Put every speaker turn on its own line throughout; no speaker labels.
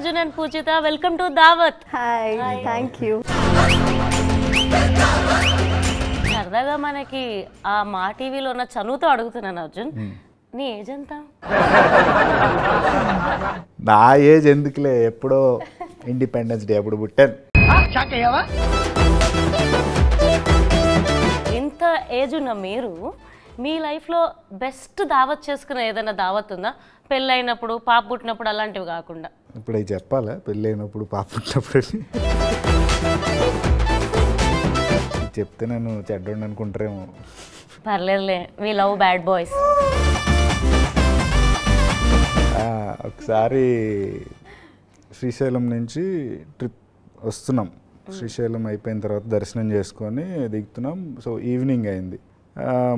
Arjun and Poochita. Welcome to Daawat.
Hi. Thank you.
సరదాగా మనకి ఆ మా టీవీలో ఉన్న చనువుతో అడుగుతున్నాను అర్జున్, నీ ఏజ్ ఎంత?
నా ఏజ్ ఎందుకులే, ఎప్పుడో ఇండిపెండెన్స్ డే అప్పుడు పుట్టాను.
ఇంత ఏజ్ ఉన్న మీరు మీ లైఫ్లో బెస్ట్ దావత్ చేసుకున్న ఏదైనా దావత్ ఉందా? పెళ్ళైనప్పుడు, పాప పుట్టినప్పుడు అలాంటివి కాకుండా.
ఇప్పుడు అవి చెప్పాలా? పెళ్ళి అయినప్పుడు, పాప పుట్టినప్పుడు చెప్తే నన్ను చెడ్డండి అనుకుంటారేమో.
పర్లేదులే, వి లవ్ బ్యాడ్ బాయ్స్.
ఒకసారి శ్రీశైలం నుంచి ట్రిప్ వస్తున్నాం. శ్రీశైలం అయిపోయిన తర్వాత దర్శనం చేసుకొని దిగుతున్నాం. సో ఈవినింగ్ అయింది.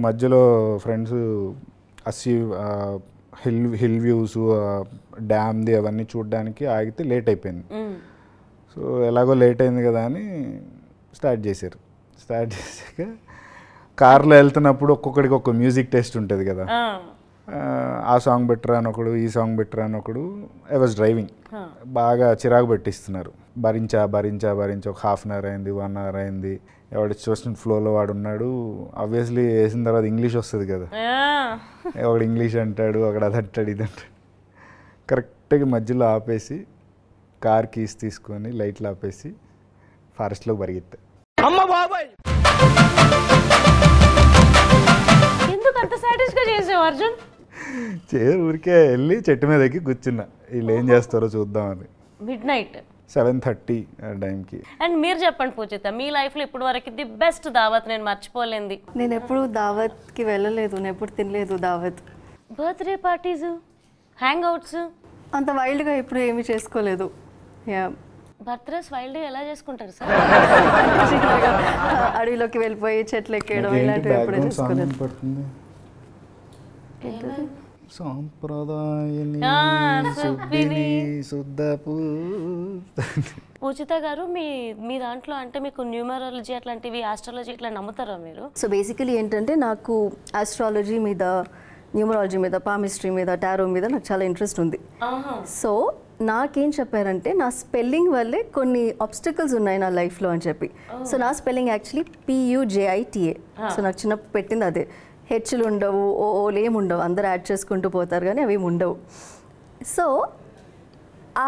మధ్యలో ఫ్రెండ్స్ హిల్ వ్యూస్, డ్యామ్ది అవన్నీ చూడడానికి ఆగితే లేట్ అయిపోయింది. సో ఎలాగో లేట్ అయింది కదా అని స్టార్ట్ చేశారు. స్టార్ట్ చేశాక కార్లో వెళ్తున్నప్పుడు ఒక్కొక్కడికి ఒక్క మ్యూజిక్ టేస్ట్ ఉంటుంది కదా. ఆ సాంగ్ బెటర్ అని ఒకడు, ఈ సాంగ్ బెటర్ అని ఒకడు. I was driving. బాగా చిరాకు పెట్టిస్తున్నారు. భరించా ఒక హాఫ్ అన్ అవర్ అయింది, 1 hour అయింది. ఎవడు చూసిన ఫ్లోలో వాడు ఉన్నాడు. ఆబ్వియస్లీ వేసిన తర్వాత ఇంగ్లీష్ వస్తుంది కదా, ఒకడు ఇంగ్లీష్ అంటాడు, ఒకడు అది అంటాడు, ఇది అంటాడు. కరెక్ట్గా మధ్యలో ఆపేసి కార్ కీస్ తీసుకొని లైట్లు ఆపేసి ఫారెస్ట్లోకి పరిగెత్తా.
ఎందుకు అంత సాటిస్ఫై చేసావు అర్జున్?
ఊరికే వెళ్ళి చెట్టు మీద ఎక్కి కూర్చున్నా, వీళ్ళు ఏం చేస్తారో చూద్దామని.
మిడ్-నైట్
7:30 ఆ టైంకి.
అండ్ మీరు చెప్పండి పూజిత, మీ లైఫ్లో ఇప్పుడు వరకు ది బెస్ట్ దావత్ నేను మర్చిపోలేంది.
నేను ఎప్పుడు దావత్కి వెళ్ళలేదు, నేను ఎప్పుడు తినలేదు దావత్.
బర్త్డే పార్టీస్, హ్యాంగ్ అవుట్స్
అంత వైల్డ్గా ఎప్పుడు ఏమీ చేసుకోలేదు.
బర్త్డేస్ వైల్డ్ ఎలా చేసుకుంటారు సార్?
అడవిలోకి వెళ్ళిపోయి చెట్లు ఎక్కేయడం ఇలాంటివి ఎప్పుడే చేసుకోలేదు.
పూజిత గారు, మీ దాంట్లో అంటే మీకు న్యూమరాలజీ అట్లాంటివి, ఆస్ట్రాలజీ ఇట్లా నమ్ముతారా మీరు?
సో బేసికలీ ఏంటంటే నాకు ఆస్ట్రాలజీ మీద, న్యూమరాలజీ మీద, పామిస్ట్రీ మీద, టారో మీద నాకు చాలా ఇంట్రెస్ట్ ఉంది. సో నాకేం చెప్పారంటే నా స్పెల్లింగ్ వల్లే కొన్ని ఆబ్స్టికల్స్ ఉన్నాయి నా లైఫ్లో అని చెప్పి. సో నా స్పెల్లింగ్ యాక్చువల్లీ PUJITA. సో నాకు చిన్నప్పుడు పెట్టింది అదే. హెచ్లు ఉండవు, ఓలు ఏమి ఉండవు, అందరు యాడ్ చేసుకుంటూ పోతారు కానీ అవి ఉండవు. సో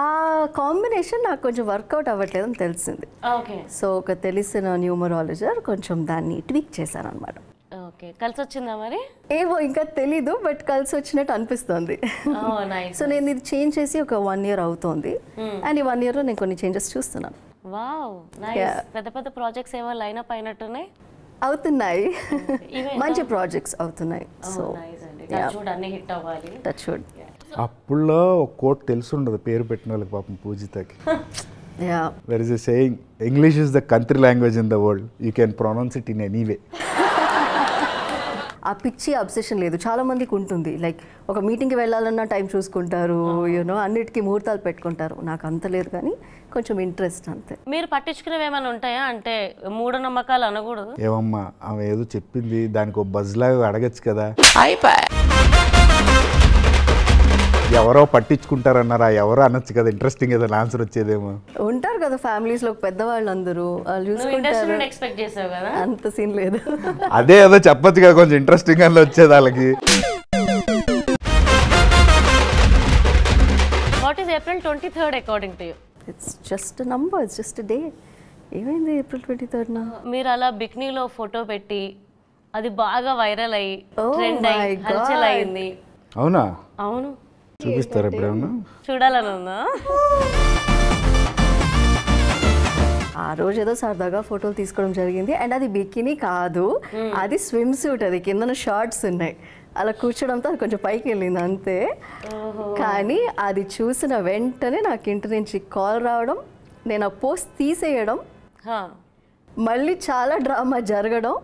ఆ కాంబినేషన్ నాకు కొంచెం వర్కౌట్ అవ్వట్లేదని తెలిసింది. సో ఒక తెలిసిన న్యూమరాలజర్ కొంచెం దాన్ని ట్వీక్ చేశారనమాట.
ఓకే, కలిసి వచ్చిందా మరి?
ఏమో ఇంకా తెలీదు, బట్ కలిసి వచ్చినట్టు అనిపిస్తుంది. సో నేను ఇది చేంజ్ చేసి ఒక 1 year అవుతోంది. అండ్ ఈ 1 yearలో నేను కొన్ని చేంజెస్ చూస్తున్నాను.
Wow, nice. పెద్ద పెద్ద ప్రాజెక్ట్స్ ఏమో లైన్ అప్ అయినట్టున్నాయి.
అవుతున్నాయి, మంచి ప్రాజెక్ట్స్ అవుతున్నాయి. So touch wood.
అప్పుల్లో ఒక కోట్ తెలిసి ఉండదు పేరు పెట్టిన వాళ్ళకి, పాపం పూజితకి. There is a saying, English is the country language in the world. You can pronounce it in any way.
ఆ పిచ్చి అబ్సెషన్ లేదు, చాలా మందికి ఉంటుంది. లైక్ ఒక మీటింగ్కి వెళ్ళాలన్నా టైం చూసుకుంటారు, యూనో అన్నిటికీ ముహూర్తాలు పెట్టుకుంటారు. నాకు అంత లేదు కానీ కొంచెం ఇంట్రెస్ట్ అంతే.
మీరు పట్టించుకునేవి ఏమైనా ఉంటాయా? అంటే మూఢనమ్మకాలు అనకూడదు.
ఏమమ్మా ఆమె ఏదో చెప్పింది, దానికి ఒక బజ్లాగా అడగచ్చు కదా. ఎవరో పట్టించుకుంటారన్నారా, ఎవరో అనొచ్చు కదా, ఇంట్రెస్టింగ్ ఏదైనా ఆన్సర్ వచ్చేదేమో.
ఉంటారు కదా ఫ్యామిలీస్లో పెద్దవాళ్ళు అందరూ, వాళ్ళు చూసుకుంటారు.
ఎక్స్పెక్ట్ చేసావు కదా,
అంత సీన్ లేదు.
అదే ఏదో చెప్పొచ్చు కదా, కొంచెం ఇంట్రెస్టింగ్ అని వచ్చేది వాళ్ళకి.
What is April 23rd according to you?
It's just number, it's just day. ఏమైంది April 23rd?
మీరు అలా బిక్నీలో ఫోటో పెట్టి అది బాగా వైరల్ అయ్యి ట్రెండ్ అయ్యి హల్చల్ అయింది.
అవునా?
అవును.
చూపిస్తారు ఎప్పుడేమన్నా?
చూడాలని ఉందా?
ఆ రోజు ఏదో సరదాగా ఫోటోలు తీసుకోవడం జరిగింది. అండ్ అది బికినీ కాదు, అది స్విమ్ సూట్. అది కింద షార్ట్స్ ఉన్నాయి. అలా కూర్చోడంతో అది కొంచెం పైకి వెళ్ళింది అంతే. కానీ అది చూసిన వెంటనే నాకు ఇంటి నుంచి కాల్ రావడం, నేను ఆ పోస్ట్ తీసేయడం, మళ్ళీ చాలా డ్రామా జరగడం.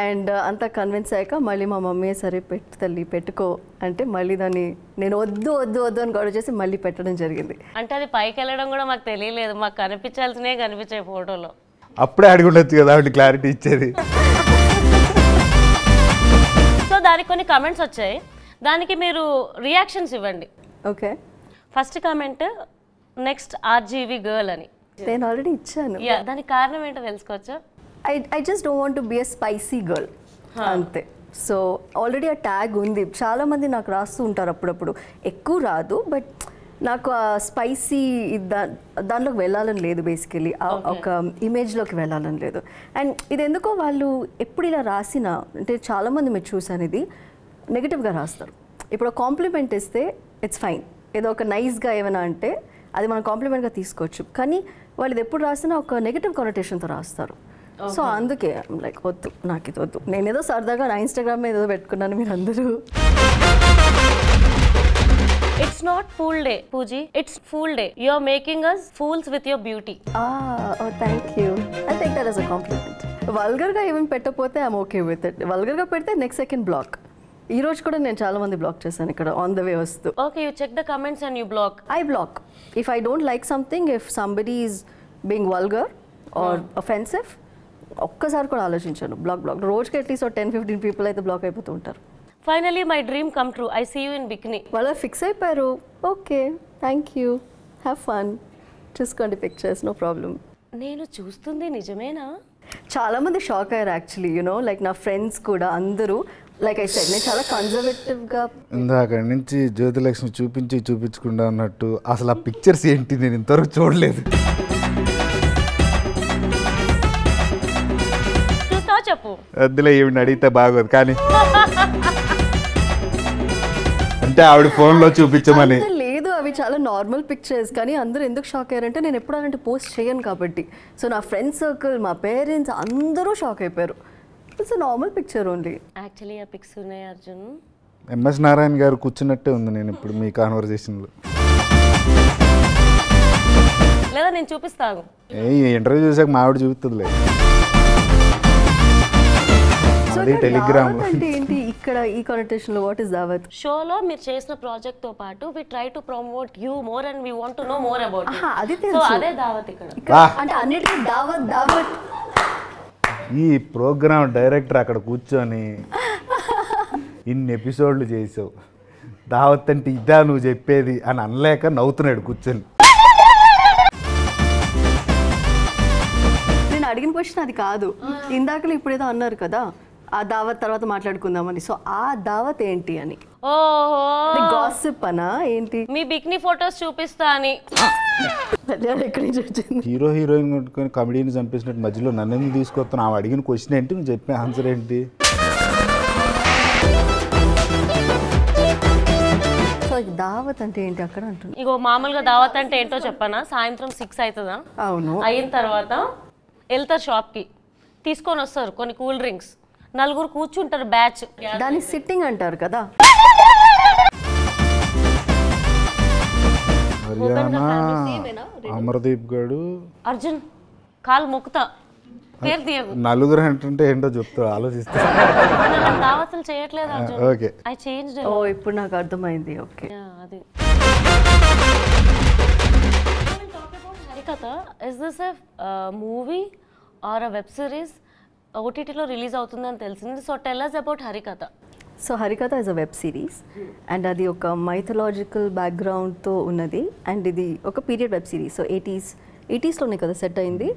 అండ్ అంతా కన్విన్స్ అయ్యాక మళ్ళీ మా మమ్మీ సరే పెట్టు తల్లి పెట్టుకో అంటే మళ్ళీ దాన్ని నేను వద్దు వద్దు వద్దు అని గొడవ చేసి మళ్ళీ పెట్టడం జరిగింది.
అంటే అది పైకి వెళ్ళడం కూడా మాకు తెలియలేదు, మాకు కనిపించాల్సినే కనిపించాయి ఫోటోలో.
అప్పుడే అడిగి ఉండొచ్చు కదా ఆవిడ క్లారిటీ ఇచ్చేది.
సో దానికి కొన్ని కమెంట్స్ వచ్చాయి, దానికి మీరు రియాక్షన్స్ ఇవ్వండి.
Okay.
First comment, next RGV girl అని.
నేను ఆల్రెడీ ఇచ్చాను.
దానికి కారణం ఏంటో తెలుసుకోవచ్చా?
I just don't want to be a spicy girl అంతే. సో ఆల్రెడీ ఆ ట్యాగ్ ఉంది. చాలామంది నాకు రాస్తూ ఉంటారు అప్పుడప్పుడు, ఎక్కువ రాదు బట్ నాకు ఆ స్పైసీ దాంట్లోకి వెళ్ళాలని లేదు, బేసికలీ ఒక ఇమేజ్లోకి వెళ్ళాలని లేదు. అండ్ ఇది ఎందుకో వాళ్ళు ఎప్పుడు ఇలా రాసినా, అంటే చాలామంది మీరు చూసాను ఇది నెగిటివ్గా రాస్తారు. ఇప్పుడు కాంప్లిమెంట్ ఇస్తే ఇట్స్ ఫైన్, ఏదో ఒక నైస్గా ఏమైనా అంటే అది మనం కాంప్లిమెంట్గా తీసుకోవచ్చు. కానీ వాళ్ళు ఇది ఎప్పుడు రాసినా ఒక నెగిటివ్ కొనటేషన్తో రాస్తారు. సో అందుకే లైక్ వద్దు, నాకు ఇది వద్దు. నేను ఏదో సరదాగా నా ఇన్స్టాగ్రామ్ మీద ఏదో పెట్టుకున్నాను, మీరు అందరూ.
It's not fool day, Pooji. It's fool day. You're making us fools with your beauty.
Oh, thank you. I take that as a compliment. వల్గర్గా ఏమేమి పెట్టకపోతే ఐఎమ్ ఓకే విత్ ఇట్. వల్గర్గా పెడితే నెక్స్ట్ సెకండ్ బ్లాక్. ఈ రోజు కూడా నేను చాలా మంది బ్లాక్ చేశాను ఇక్కడ ఆన్ ద వే వస్తూ.
Okay, you check the comments and you block.
I block. If I don't like something, if somebody is being vulgar or offensive, ఒక్కసారి కూడా ఆలోచించాను, బ్లాక్. రోజుకి అట్లీస్ట్ 10-15 పీపుల్ అయితే బ్లాక్ అయిపోతూ ఉంటారు.
Finally, my dream come true. I see you in bikini.
వాళ్ళు fix అయిపోయారు. Okay, thank you, have fun, చూసుకోండి పిక్చర్స్, నో ప్రాబ్లం.
నేను చూస్తుంది నిజమేనా?
చాలామంది షాక్ అయ్యారు యాక్చువల్లీ, యూనో, లైక్ నా ఫ్రెండ్స్ కూడా అందరూ. లైక్ ఐ సెడ్, నేను చాలా కన్జర్వేటివ్గా
ఇందాక నుంచి జ్యోతిలక్ష్మి చూపించకుండా ఉన్నట్టు అసలు ఆ పిక్చర్స్ ఏంటి నేను ఇంతవరకు చూడలేదు.
చూస్తావా చెప్పు.
వద్దులే, ఈవిడ అడిగితే బాగోదు కానీ అంటే ఆవిడ ఫోన్లో చూపించమని.
లేదు, అవి చాలా నార్మల్ పిక్చర్స్. కానీ అందరూ ఎందుకు షాక్ అయ్యారంటే నేను ఎప్పుడు అలాంటి పోస్ట్ చేయను కాబట్టి. సో నా ఫ్రెండ్ సర్కిల్, మా పేరెంట్స్ అందరూ షాక్ అయిపోయారు. It's normal picture only.
Actually ఆ పిక్స్ ఉన్నాయి అర్జున్.
ఎంఎస్ నారాయణ గారు కూర్చున్నట్టే ఉంది నేను ఇప్పుడు మీ కాన్వర్జేషన్లో.
లేదా నేను చూపిస్తాను.
ఇంటర్వ్యూ చూసాక మా ఆవిడ చూపుతుందిలే. టెలిగ్రామ్
అంటే ఏంటి ఇక్కడ ఈ కాన్వర్సేషన్ లో? వాట్ ఇస్ దావత్?
షోలో మీరు చేసిన ప్రాజెక్ట్ తో పాటు we try to promote you more and we want to know more about you.
అది
సో
తెలుసు.
అదే దావత్ ఇక్కడ.
అంటే అన్నిటికీ దావత్.
ఈ ప్రోగ్రామ్ డైరెక్టర్ అక్కడ కూర్చొని ఇన్ని ఎపిసోడ్లు చేసావు, దావత్ అంటే ఇదా నువ్వు చెప్పేది అని అనలేక నవ్వుతున్నాడు కూర్చొని.
నేను అడిగిన క్వశ్చన్ అది కాదు. ఇందాకలో ఇప్పుడు ఏదో అన్నారు కదా, ఆ దావత్ తర్వాత మాట్లాడుకుందామని. సో ఆ దావత్ ఏంటి అని.
ఓహో,
గాసిప్ అనా ఏంటి?
మీ బికినీ ఫోటోస్ చూపిస్తా అని.
ఎక్కడి నుంచి వచ్చింది?
హీరో హీరోయిన్ కొట్టుకొని కమెడీని చంపేసినట్టు మధ్యలో నన్ను ఎందుకు తీసుకొస్తున్నావు? ఆమె అడిగిన క్వశ్చన్ ఏంటి, నువ్వు చెప్పిన ఆన్సర్ ఏంటి?
సో దావత్ అంటే ఏంటి అక్కడ అంటున్నా.
ఇగో మామూలుగా దావత్ అంటే ఏంటో చెప్పనా? సాయంత్రం 6 అవుతుందా,
అవును,
అయిన తర్వాత వెళ్తారు షాప్కి, తీసుకొని వస్తారు కొన్ని కూల్ డ్రింక్స్, నలుగురు కూర్చుంటారు బ్యాచ్.
దాన్ని సిట్టింగ్ అంటారు కదా.
హర్యానా అమర్దీప్ గారు.
అర్జున్ కాలు మొక్కుతా, పేరు తీయకు.
నలుగురు అంటే ఏంటో చెప్తా, ఆలోచిస్తా.
దావతులు చేయట్లేదు అర్జున్.
Okay,
I changed.
ఓ ఇప్పుడు నాకు అర్థమైంది. ఓకే,
అది. Harikatha, is this a movie or a web series? ఓటీటీలో రిలీజ్ అవుతుందని తెలిసింది. So tell us about Harikatha.
So Harikatha is a web series and అది ఒక మైథలాజికల్ బ్యాక్గ్రౌండ్తో ఉన్నది. అండ్ ఇది ఒక పీరియడ్ వెబ్ సిరీస్. సో 80sలోనే కదా సెట్ అయింది.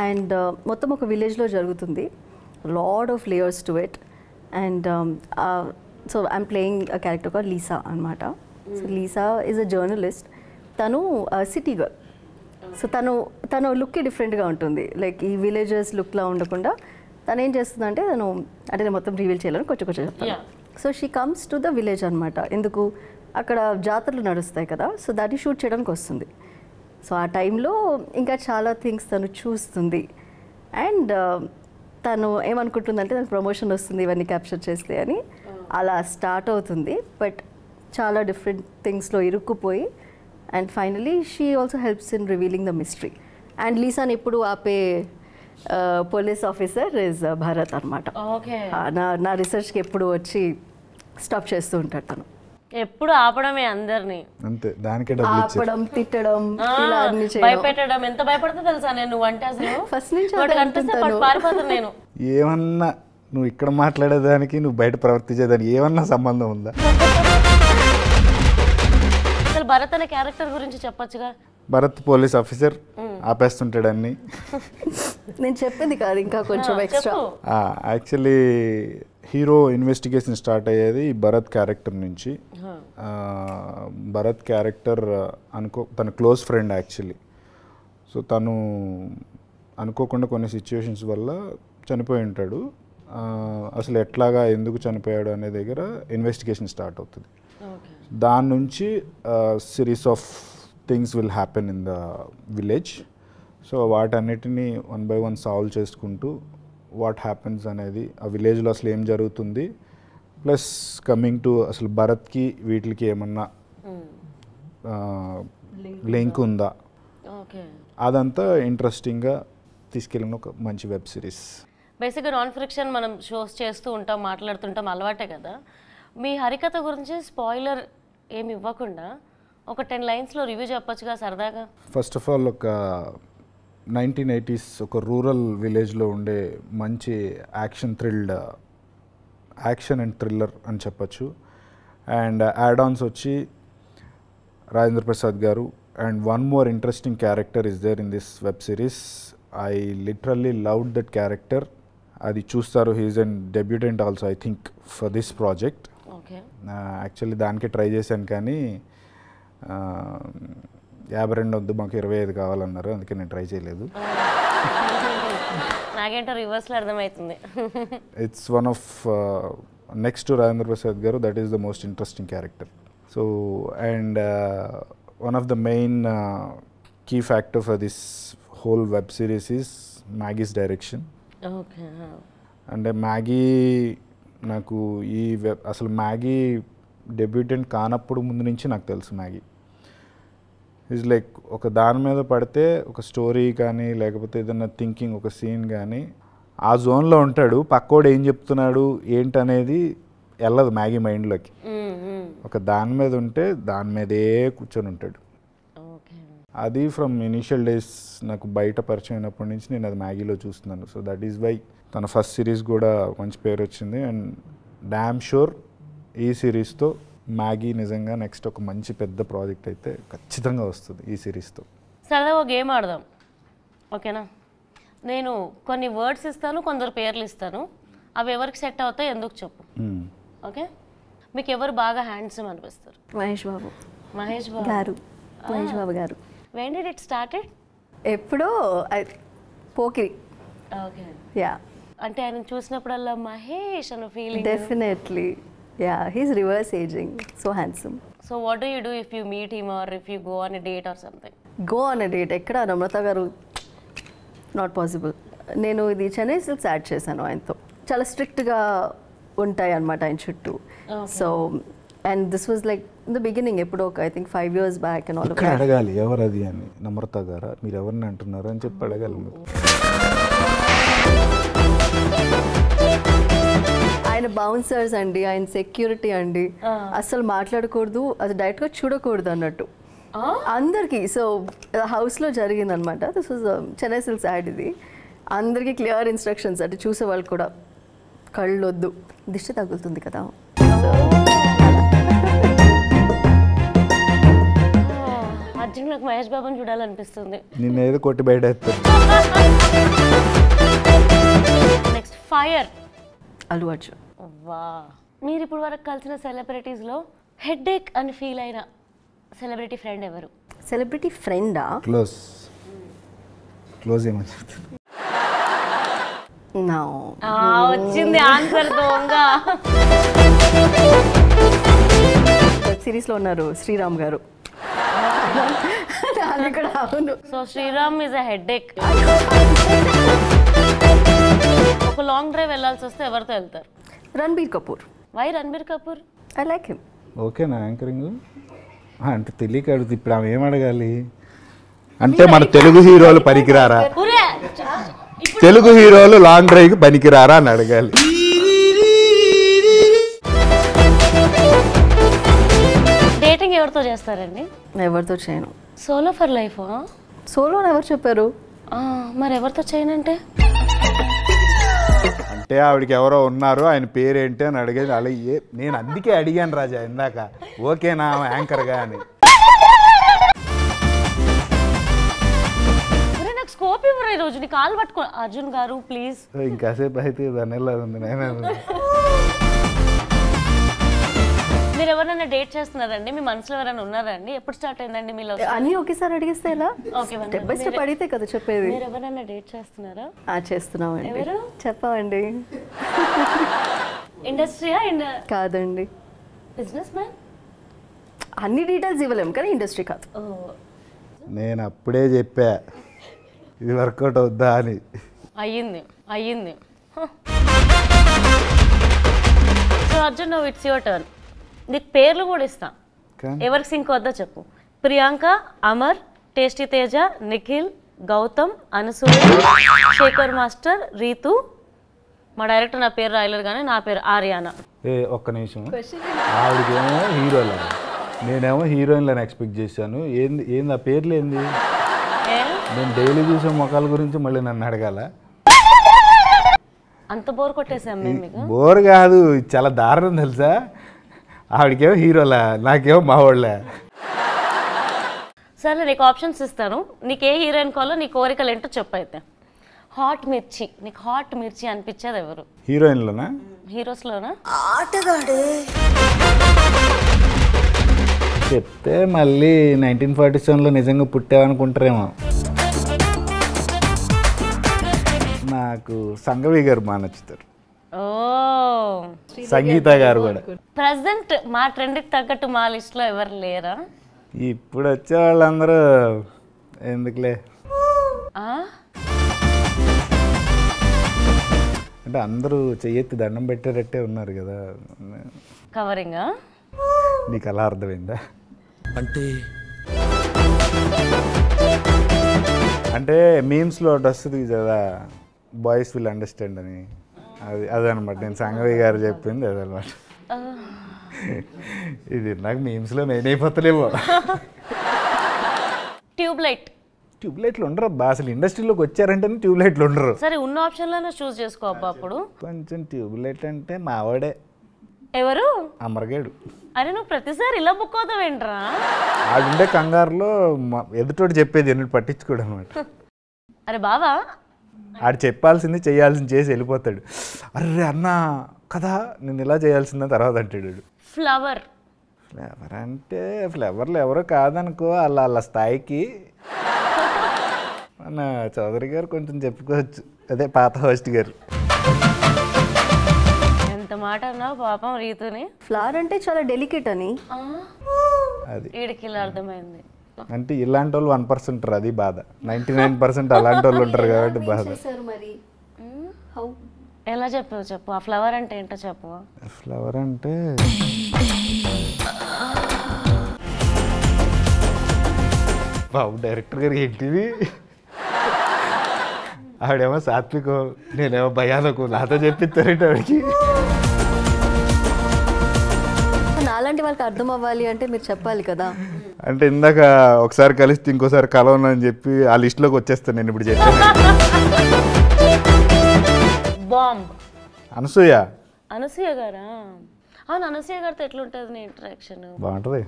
అండ్ మొత్తం ఒక విలేజ్లో జరుగుతుంది. Lot of layers to it. And so I'm playing a character call Lisa అనమాట. So Lisa is a journalist. తను సిటీ గర్ల్. సో తను లుక్ డిఫరెంట్గా ఉంటుంది. లైక్ ఈ విలేజర్స్ లుక్లా ఉండకుండా తను ఏం చేస్తుందంటే, అంటే నేను మొత్తం రివీల్ చేయాలని కొంచెం చెప్తాను. So she comes to the village అనమాట. ఎందుకు? అక్కడ జాతరలు నడుస్తాయి కదా, సో దాన్ని షూట్ చేయడానికి వస్తుంది. సో ఆ టైంలో ఇంకా చాలా థింగ్స్ తను చూస్తుంది. అండ్ తను ఏమనుకుంటుందంటే తనకు ప్రమోషన్ వస్తుంది ఇవన్నీ క్యాప్చర్ చేస్తే అని. అలా స్టార్ట్ అవుతుంది. బట్ చాలా డిఫరెంట్ థింగ్స్లో ఇరుక్కుపోయి and finally she also helps in revealing the mystery. And లీసాని ఎప్పుడు ఆపే పోలీస్ ఆఫీసర్ ఇస్ భరత్ అనమాట. నా రీసెర్చ్కి ఎప్పుడు వచ్చి స్టాప్ చేస్తూ ఉంటాడు తను.
ఎప్పుడు ఆపడమే అందరినీ.
అంతే, దానికే
ఆపడం, తిట్టడం, ఇలా అన్ని చేయడం,
భయపెట్టడం. ఎంత భయపడతా తెలుసా నేను? నువ్వు అంటే అసలు
ఫస్ట్ నుంచి
పారిపోతాను నేను.
ఏమన్నా నువ్వు ఇక్కడ మాట్లాడేదానికి నువ్వు బయట ప్రవర్తించేదానికి ఏమన్నా సంబంధం ఉందా?
అసలు భరత్ అనే క్యారెక్టర్ గురించి చెప్పొచ్చుగా.
భరత్ పోలీస్ ఆఫీసర్ ఆపేస్తుంటాడు అన్ని.
నేను చెప్పింది కాదు, ఇంకా కొంచెం extra.
Actually hero investigation start అయ్యేది భరత్ క్యారెక్టర్ నుంచి. భరత్ క్యారెక్టర్ తన క్లోజ్ ఫ్రెండ్ యాక్చువల్లీ. సో తను అనుకోకుండా కొన్ని సిచ్యువేషన్స్ వల్ల చనిపోయి ఉంటాడు. అసలు ఎట్లాగా ఎందుకు చనిపోయాడు అనే దగ్గర ఇన్వెస్టిగేషన్ స్టార్ట్ అవుతుంది. దాని నుంచి series of things will happen in the village. So వాటన్నిటిని 1 by 1 సాల్వ్ చేసుకుంటూ వాట్ హ్యాపెన్స్ అనేది, ఆ విలేజ్లో అసలు ఏం జరుగుతుంది, ప్లస్ కమింగ్ టు అసలు భరత్కి వీటికి ఏమన్నా లింక్ ఉందా, అదంతా ఇంట్రెస్టింగ్గా తీసుకెళ్ళిన ఒక మంచి వెబ్ సిరీస్.
బేసిక్గా నాన్ ఫిక్షన్ మనం షోస్ చేస్తూ ఉంటాం, మాట్లాడుతుంటాం, అలవాటే కదా. మీ హరికథ గురించి స్పాయిలర్ ఏమి ఇవ్వకుండా ఒక 10 లైన్స్లో రివ్యూ చెప్పొచ్చుగా సరదాగా.
ఫస్ట్ ఆఫ్ ఆల్ ఒక 1980s ఒక రూరల్ విలేజ్లో ఉండే మంచి యాక్షన్ అండ్ థ్రిల్లర్ అని చెప్పచ్చు. అండ్ యాడ్-ఆన్స్ వచ్చి రాజేంద్ర ప్రసాద్ గారు. And one more interesting character is there in this web series. I literally loved that character. అది చూస్తారు. He's and debutante also I think for this project. Actually దానికే try చేశాను కానీ 52 వద్దు, మాకు 25 కావాలన్నారు, అందుకే నేను ట్రై చేయలేదు.
నాకేంటో రివర్స్లో అర్థమవుతుంది.
It's one of next to Rajendra Prasad garu, that is the most interesting character. So and one of the main key factor for this whole web series is Maggie's direction.
Okay.
అంటే మ్యాగీ నాకు అసలు మ్యాగీ డెబ్యూటెంట్ కానప్పుడు ముందు నుంచి నాకు తెలుసు. Maggi is like ఒక దాని మీద పడితే ఒక స్టోరీ కానీ లేకపోతే ఏదైనా థింకింగ్ ఒక సీన్ కానీ ఆ జోన్లో ఉంటాడు. పక్కోడు ఏం చెప్తున్నాడు ఏంటనేది వెళ్ళదు మ్యాగీ మైండ్లోకి. ఒక దాని మీద ఉంటే దాని మీదే కూర్చొని ఉంటాడు. అది ఫ్రమ్ ఇనీషియల్ డేస్ నాకు బయట పరిచయం అయినప్పటి నుంచి నేను అది మ్యాగీలో చూస్తున్నాను. సో దట్ ఈస్ వై తన ఫస్ట్ సిరీస్ కూడా మంచి పేరు వచ్చింది. అండ్ డామ్ షూర్ ఈ సిరీస్తో మ్యాగీ నిజంగా నెక్స్ట్ ఒక మంచి పెద్ద ప్రాజెక్ట్ అయితే ఖచ్చితంగా వస్తుంది ఈ సిరీస్తో.
సరదాగా ఒక గేమ్ ఆడదాం, ఓకేనా? నేను కొన్ని వర్డ్స్ ఇస్తాను, కొందరు పేర్లు ఇస్తాను. అవి ఎవరికి సెట్ అవుతాయి ఎందుకు చెప్పు, ఓకే? మీకు ఎవరు బాగా హ్యాండ్సమ్ అనిపిస్తారు?
మహేష్ బాబు గారు.
When did it started?
ఎప్పుడో పోకిరి.
ఓకే.
యా,
అంటే ఆయన చూసినప్పుడల్లా మహేష్ అన్న feeling.
Definitely. Yeah, he's reverse ageing, so handsome.
So what do you do if you meet him or if you go on a date or something?
Go on a date ఎక్కడ? నమ్రత గారు not possible. నేను ఇది Chennai silks add చేశాను ఆయనతో. చాలా స్ట్రిక్ట్గా ఉంటాయి అన్నమాట ఆయన చుట్టూ. So and this was like in the beginning, ఎప్పుడో ఒక I think 5 years back. And all
అడగాలి ఎవరు అది అని, నమ్రత గారా మీరు ఎవరిని అంటున్నారు అని చెప్పి అడగాలి.
ఆయన బౌన్సర్స్ అండి, ఆయన సెక్యూరిటీ అండి, అసలు మాట్లాడకూడదు, అది డైరెక్ట్గా చూడకూడదు అన్నట్టు అందరికీ. సో హౌస్లో జరిగిందనమాట. This was Chennai silks add. ఇది అందరికీ క్లియర్ ఇన్స్ట్రక్షన్స్, అంటే చూసే వాళ్ళు కూడా కళ్ళు వద్దు, దిష్టి తగులుతుంది కదా.
అర్జున్ నాకు మహేష్ బాబుని చూడాలనిపిస్తుంది.
నిన్న ఏదో కొట్టి బయట.
Next fire
Allu Arjun.
వా, మీరు ఇప్పుడు వరకు కలిసిన సెలబ్రిటీస్లో హెడ్ఏక్ అని ఫీల్ అయిన సెలబ్రిటీ ఫ్రెండ్ ఎవరు?
సెలబ్రిటీ ఫ్రెండా?
క్లోజ్ ఏమని చెప్తాను.
వచ్చింది ఆన్సర్ దొంగ.
వెబ్ సిరీస్లో ఉన్నారు శ్రీరామ్ గారు. అవును.
So Sriram is a headache. ఒక లాంగ్ డ్రైవ్ వెళ్ళాల్సి వస్తే ఎవరితో వెళ్తారు?
Ranbir Kapoor.
Why Ranbir Kapoor?
I like him.
ఓకేనా యాంకరింగ్? అంటే తెలియక అడుగుతుంది. ఇప్పుడు ఆమె ఏం అడగాలి అంటే మన తెలుగు హీరోలు పనికిరారా, తెలుగు హీరోలు లాంగ్ డ్రైవ్కి పనికిరారా అని అడగాలి.
డేటింగ్ ఎవరితో చేస్తారండి?
ఎవరితో చేయను.
Solo for life?
సోలో ఎవరు చెప్పారు?
మరి ఎవరితో చేయనంటే?
అంటే ఆవిడకి ఎవరో ఉన్నారు, ఆయన పేరేంటి అని అడిగేది. అలా నేను అందుకే అడిగాను రాజా ఇందాక, ఓకేనా యాంకర్గా అని.
స్కోప్ ఇవ్వరు ఈ రోజు. నీ కాలు పట్టుకో అర్జున్ గారు ప్లీజ్.
ఇంకాసేపు అయితే దానిలా ఉంది నేను.
మీరు ఎవరైనా డేట్ చేస్తున్నారండి? మీ మనసులో ఎవరైనా ఉన్నారండి? ఎప్పుడు స్టార్ట్ అయిందండి మీలో?
అన్నీ ఒకేసారి అడిగిస్తే ఎలా?
ఓకే,
స్టెప్ బై స్టెప్ అడిగితే కదా చెప్పేది.
మీరు ఎవరైనా డేట్ చేస్తున్నారా?
చేస్తున్నామండి.
ఎవరు?
చెప్పామండి.
ఇండస్ట్రీయా?
కాదండి.
Business man?
అన్ని డీటెయిల్స్ ఇవ్వలేము కానీ ఇండస్ట్రీ కాదు.
నేను అప్పుడే చెప్పా ఇది వర్కౌట్ అవుద్దా అని.
అయ్యింది. సో అర్జున్, నువ్వు ఇట్స్ యువర్ టర్న్. నీకు పేర్లు కూడా ఇస్తా, ఎవరికి సింక్ వద్దా చెప్పు. Priyanka, Amar, tasty Teja, Nikhil, Gautam, Anasuya, Shekhar master, Rithu. మా డైరెక్టర్ నా పేరు రాయలేదు కానీ నా పేరు ఆర్యానా.
ఒక్క నిమిషం. ఆవిడకేమో హీరోలా, నేనేమో హీరోయిన్లను ఎక్స్పెక్ట్ చేశాను. ఏంది ఆ పేర్లు ఏంది? నేను డైలీ చూసే మొక్కల గురించి మళ్ళీ నన్ను అడగాల?
అంత బోర్ కొట్టేసాం మేము మీకు?
బోర్ కాదు, చాలా దారుణం తెలుసా. ఆవిడకేమో హీరోలా, నాకేమో మా వాళ్ళ.
సరే, నీకు ఆప్షన్స్ ఇస్తాను. నీకు ఏ హీరోయిన్ కావాలో, నీ కోరికలు ఏంటో చెప్పు. అయితే హాట్ మిర్చి, నీకు హాట్ మిర్చి అనిపించేది ఎవరు?
హీరోయిన్లోనా?
హీరోస్లోనా?
చెప్తే మళ్ళీ 1947లో నిజంగా పుట్టావనుకుంటారేమో. నాకు సంగవి గారు బాగా నచ్చుతారు.
ఓ,
సంగీత గారు కూడా.
ప్రజెంట్ మా ట్రెండ్కి తగ్గట్టు మా లిస్ట్లో ఎవరు లేరా?
ఇప్పుడు వచ్చే వాళ్ళందరూ ఎందుకులే అంటే అందరూ చెయ్యెత్తి దండం పెట్టేటట్టే ఉన్నారు కదా.
కవరింగా?
నీకు అలా అర్థమైందా? అంటే మీమ్స్లో ఒకటి వస్తుంది కదా, బాయ్స్ విల్ అండర్స్టాండ్ అని. అదనమాట నేను సంగవి గారు చెప్పింది అదనమాట. ఇది నాకు మీమ్స్లో మెయిన్ అయిపోతలేమో. ట్యూబ్లైట్లు ఉండరు అబ్బా, అసలు ఇండస్ట్రీలోకి వచ్చారంటే ట్యూబ్లైట్లు ఉండరు.
సరే, ఉన్న ఆప్షన్లోనే చూస్ చేసుకో అబ్బా. అప్పుడు
కొంచెం ట్యూబ్లైట్ అంటే మావాడే.
ఎవరు?
అమరగాడు.
అరే, నువ్వు ప్రతిసారి ఇలా బుక్ అవుతావేంట్రా?
ఆడుండే కంగారులో ఎదుటోటి చెప్పేది ఎన్నిటి పట్టించుకోడు అనమాట.
అరే బావా,
ఆడు చెప్పాల్సింది చేయాల్సింది చేసి వెళ్ళిపోతాడు. అర్రే అన్న కదా నేను ఇలా చేయాల్సిందని తర్వాత అంటాడు.
ఫ్లవర్
అంటే ఫ్లవర్లు ఎవరో కాదనుకో, వాళ్ళ స్థాయికి మన చౌదరి గారు కొంచెం చెప్పుకోవచ్చు. అదే పాత హోస్ట్ గారు.
ఎంత మాట అన్నావు పాపం రీతుని.
ఫ్లవర్ అంటే చాలా డెలికేట్ అని.
అది
వీడికి ఇలా అర్థమైంది.
అంటే ఇలాంటి వాళ్ళు 1% అది బాధ, 99% అలాంటి వాళ్ళు ఉంటారు కాబట్టి బాధ.
ఎలా చెప్పు. ఆ ఫ్లవర్ అంటే ఏంటో చెప్పు.
ఫ్లవర్ అంటే బాబు డైరెక్టర్ గారు ఏంటివి, ఆవిడేమో సాత్వికో నేనేమో భయాలకు, నాతో చెప్పిస్తారంటే ఆవిడకి.
నాలాంటి వాళ్ళకి అర్థం అవ్వాలి అంటే మీరు చెప్పాలి కదా.
అంటే ఇందాక ఒకసారి కలిస్తే ఇంకోసారి కలవను అని చెప్పి ఆ లిస్ట్లోకి వచ్చేస్తాను నేను ఇప్పుడు చెప్పాను.
బాంబ్.
అనసూయ
గారా? అవును, అనసూయ గారితో ఎట్లుంటుంది నీ ఇంటరాక్షన్?
బాగుంటది.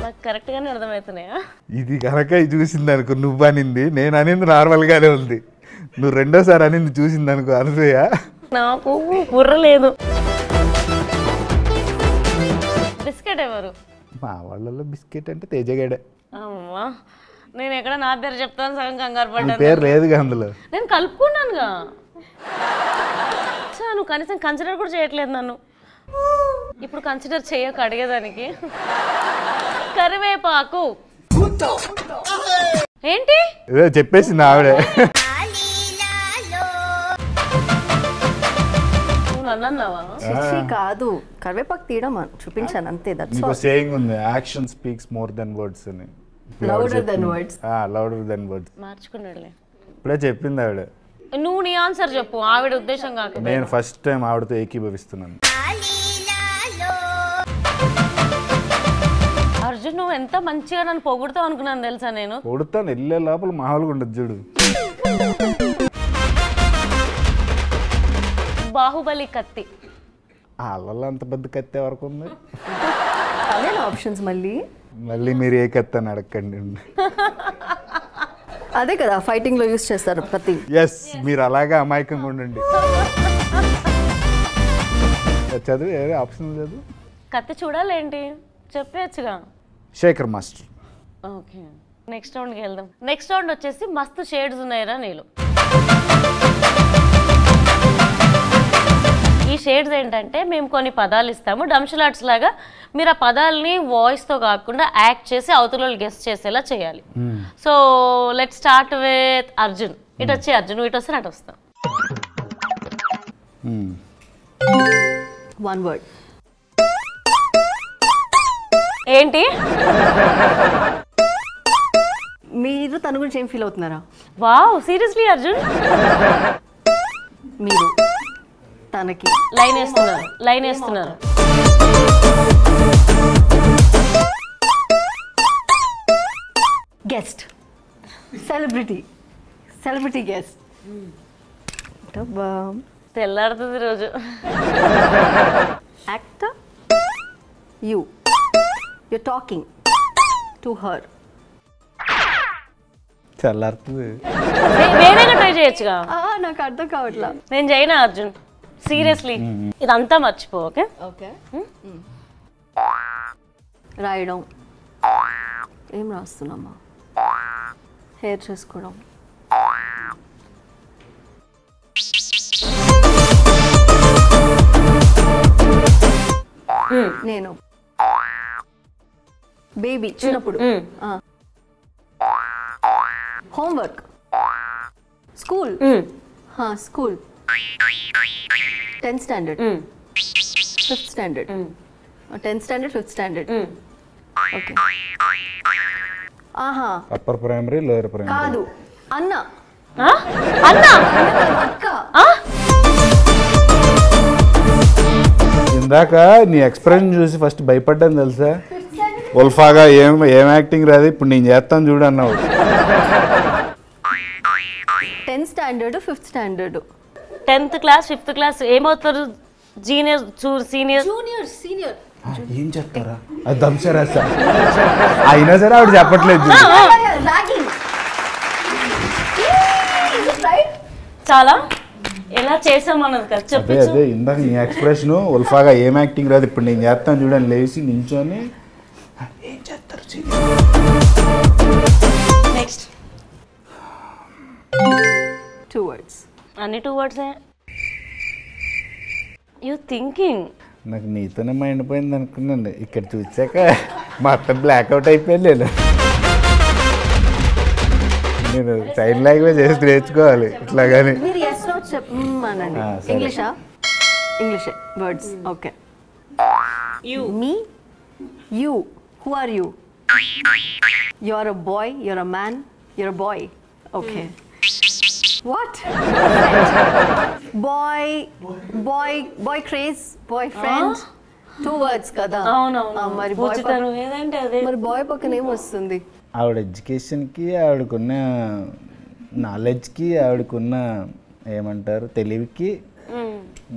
నాకు కరెక్ట్గానే అర్థమవుతున్నాయా?
ఇది కనుక చూసింది అనుకో, నువ్వు అనింది నేను అనింది నార్మల్గానే ఉంది. నువ్వు రెండోసారి అనింది చూసింది అనుకో అనసూయ,
నాకు బుర్రలేదు. బిస్కెట్ ఎవరు?
మా వాళ్ళలో బిస్కెట్ అంటే తేజగాడే.
అమ్మా, నేను ఎక్కడ నా పేరు చెప్తాను సగం కంగారు పడ్డాను.
పేరు లేదుగా అందులో.
నేను కలుపుకున్నానుగా. నువ్వు కనీసం కన్సిడర్ కూడా చేయట్లేదు నన్ను. ఇప్పుడు కన్సిడర్ చేయక అడిగేదానికి. కరివేపాకు ఏంటి
చెప్పేసింది ఆవిడే.
కాదు, కరివేపాకు తీయడం చూపించాను అంతే.
సేయింగ్ ఉంది, action speaks more than words అని.
లౌడర్ దెన్ వర్డ్స్
మార్చుకున్నాడులే.
ఇప్పుడే చెప్పింది ఆవిడ.
నువ్వు నీ ఆన్సర్ చెప్పు, ఆవిడ ఉద్దేశం కాక.
నేను ఫస్ట్ టైం ఆవిడతో ఏకీభవిస్తున్నాను.
అర్జున్, నువ్వు ఎంత మంచిగా నన్ను పొగుడుతావు అనుకున్నాను తెలుసా నేను.
పొగుడుతాను, వెళ్ళే లోపల మామూలుగా ఉండదు చూడు.
బాహుబలి కత్తి.
వాళ్ళ అంత పెద్ద కత్తి వరకు ఉంది.
అవే ఆప్షన్స్
మళ్ళీ మీరు ఏ కత్తని అడగండి.
అదే కదా ఫైటింగ్ లో యూస్ చేస్తారు ప్రతి.
ఎస్, మీరు అలాగే అమాయకంగా ఉండండి. చదువు ఏదో ఆప్షన్ చదువు.
కత్తి చూడాలేంటి చెప్పేయచ్చుగా.
శేఖర్ మాస్టర్.
ఓకే, నెక్స్ట్ రౌండ్కి వెళ్దాం. నెక్స్ట్ రౌండ్ వచ్చేసి మస్తు షేడ్స్ ఉన్నాయిరా నీళ్ళు. ఈ షేడ్స్ ఏంటంటే మేము కొన్ని పదాలు ఇస్తాము డంషలాట్స్ లాగా, మీరు ఆ పదాలని వాయిస్తో కాకుండా యాక్ట్ చేసి అవతల వాళ్ళు గెస్ట్ చేసేలా చేయాలి. So let start with Arjun. ఇటు వచ్చి అర్జున్, ఇటు వస్తే అటు వస్తాం.
One word.
ఏంటి
మీరు తన గురించి ఏం ఫీల్ అవుతున్నారా?
Wow, seriously Arjun?
మీరు తనకి
లైన్ వేస్తున్నారు.
Guest, celebrity guest.
తెల్లాడుతుంది రోజు.
Actor, you're talking to her.
చల్లారుతుంది.
వేరేగా ట్రై చేయొచ్చుగా.
నాకు అర్థం కావట్లా.
నేను చేయనా అర్జున్? సీరియస్లీ ఇదంతా మర్చిపో. Okay
okay. రాయడం, ఏం రాస్తున్నామా? హెయిర్ చేసుకోవడం. నేను బేబీ చిన్నప్పుడు. Homework, school. 10th standard, 5th standard. 10th standard, 5th standard. Okay. ఆహా,
అప్పర్ ప్రైమరీ, లోయర్ ప్రైమరీ
కాదు. అన్న. అక్క.
ఇందాక నీ ఎక్స్ప్రెషన్ చూసి ఫస్ట్ భయపడ్డాను తెలుసా. ఉల్ఫాగా ఏం యాక్టింగ్ రాదు, ఇప్పుడు నేను చేస్తాను చూడు అన్నావు.
10th standard, 5th standard.
10th class, 5th class ఏమవుతారు? Junior, senior,
senior.
ఏం చెప్తారా? అది దంసరా సార్. అయినా సరే ఆవిడ చెప్పట్లేదు.
చాలా ఎలా చేసామన్నది కదా చెప్పి.
అదే ఇందాక నీ ఎక్స్ప్రెషన్ ఉల్ఫాగా ఏం యాక్టింగ్ రాదు, ఇప్పుడు నేను చేస్తాను చూడని లేచి నించొని ఏం చేస్తారు.
Next
2 words.
అన్ని 2 words. You thinking.
నాకు నీతోనే మైండ్ పోయింది అనుకున్నాను. ఇక్కడ చూసాక మొత్తం బ్లాక్అవుట్ అయిపోయింది. నేను సైడ్ లాంగ్వేజ్ చేసి నేర్చుకోవాలి ఇట్లా కానీ.
ఇంగ్లీషా? ఇంగ్లీషే words. Okay.
You,
me, you. Who are you? You are a boy, you are a man, you are a boy. Okay. What? boy craze, boyfriend. 2 words కదా.
అవునవును.
మరి
ఏదంటే అదే.
మరి బాయ్ పక్కన ఏం వస్తుంది?
ఆవిడ ఎడ్యుకేషన్కి, ఆవిడకున్న నాలెడ్జ్కి, ఆవిడకున్న ఏమంటారు తెలివికి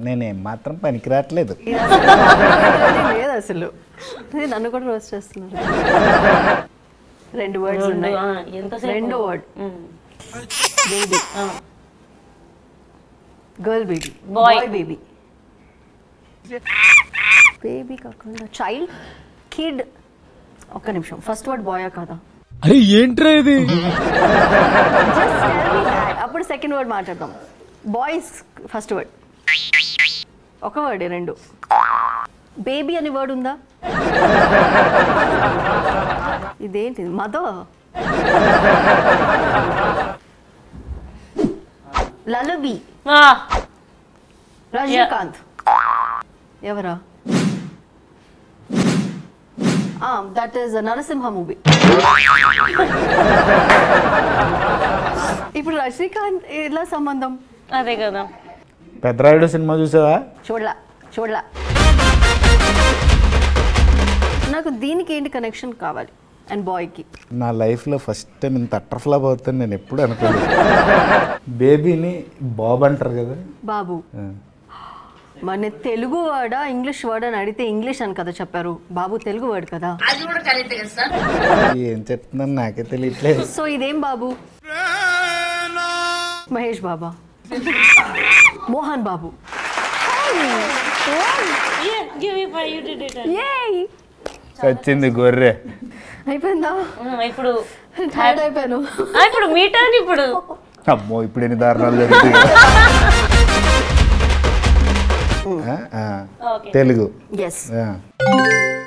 నేనేం మాత్రం పనికిరాట్లేదు.
లేదు అసలు. నన్ను కూడా రోస్ట్ చేస్తున్నారు. 2 words ఉన్నాయి. 2 word. Baby, girl baby, boy baby. Baby కాకుండా చైల్డ్, కిడ్. ఒక్క నిమిషం, ఫస్ట్ వర్డ్ బాయా కాదా?
అరే ఏంట్రా ఇది?
అప్పుడు సెకండ్ వర్డ్ మాట్లాడదాం. Boys first word. ఒక వర్డే 2. బేబీ అనే వర్డ్ ఉందా? ఇదేంటి? మదర్, లలబీ, రజనీకాంత్. ఎవరా? That is Narasimha movie. ఇప్పుడు రజనీకాంత్ ఎలా సంబంధం?
అదే కదా.
పెద్దరాయుడు సినిమా చూసావా?
చూడలా. నాకు దీనికి ఏంటి కనెక్షన్ కావాలి? అండ్ బాయ్కి
నా లైఫ్లో ఫస్ట్ టైం ఇంత అట్టర్ఫ్లాప్ అవుతుంది నేను ఎప్పుడు అనుకోలేదు. బేబీని బాబు అంటారు కదా,
బాబు. మరి నేను తెలుగు వర్డా ఇంగ్లీష్ వర్డ్ అని అడిగితే ఇంగ్లీష్ అని కదా చెప్పారు, బాబు తెలుగు వర్డ్ కదా.
ఏం చెప్తున్నాను నాకే తెలియట్లేదు.
సో ఇదేం బాబు? మహేష్ బాబా, మోహన్ బాబు.
వచ్చింది గొర్రె.
అయిపోయిందా?
ఇప్పుడు
టైర్డ్ అయిపోయాను.
ఇప్పుడు మీ టర్న్. ఇప్పుడు
అమ్మో ఇప్పుడు ఎన్ని దారుణాలు జరుగుతాయి. Telugu
yes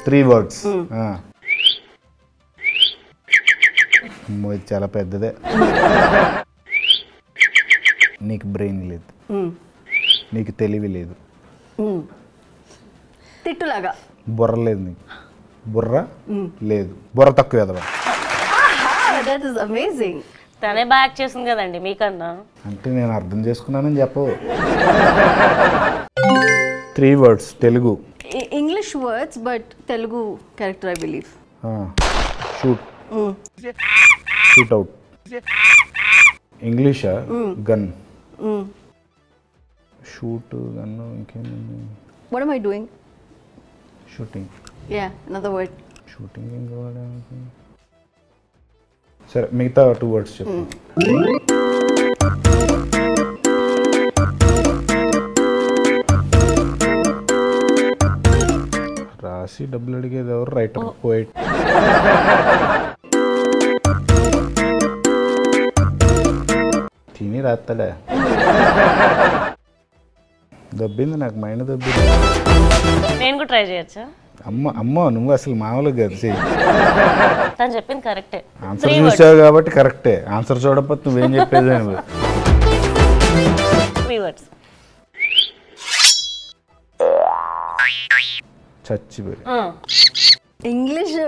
3 words. అమ్మో ఇది చాలా పెద్దదే. నీకు బ్రెయిన్ లేదు, నీకు తెలివి లేదు,
తిట్టులాగా.
బుర్ర లేదు, నీకు బుర్ర లేదు, బుర్ర తక్కువ ఎదవా.
That is amazing.
తనే బాగా యాక్ట్ చేసింది కదండి మీకన్నా.
అంటే నేను అర్థం చేసుకున్నానని చెప్పవు. 3 words Telugu.
English words but Telugu character I believe.
Shoot, shoot out. ఇంగ్లీషా? గన్. షూట్, గన్, ఇంకేంది?
What am I doing?
Shooting.
Yeah, another word.
Shooting ఇంకా వాడేది. సరే మిగతా 2 words చెప్పు. రాసి డబ్బులు అడిగేది ఎవరు? Writer, poet. తిని రాస్తాడా? దబ్బింది నాకు, మైండ్ దబ్బింది.
నేను కూడా ట్రై చేయొచ్చా?
అమ్మ నువ్వు అసలు మామూలుగా కలిసి
తను చెప్పింది కరెక్టే.
ఆన్సర్ చూసావు కాబట్టి కరెక్టే. ఆన్సర్ చూడకపోతే నువ్వేం చెప్పేది?
3 words.
చచ్చిపోయి.
ఇంగ్లీష్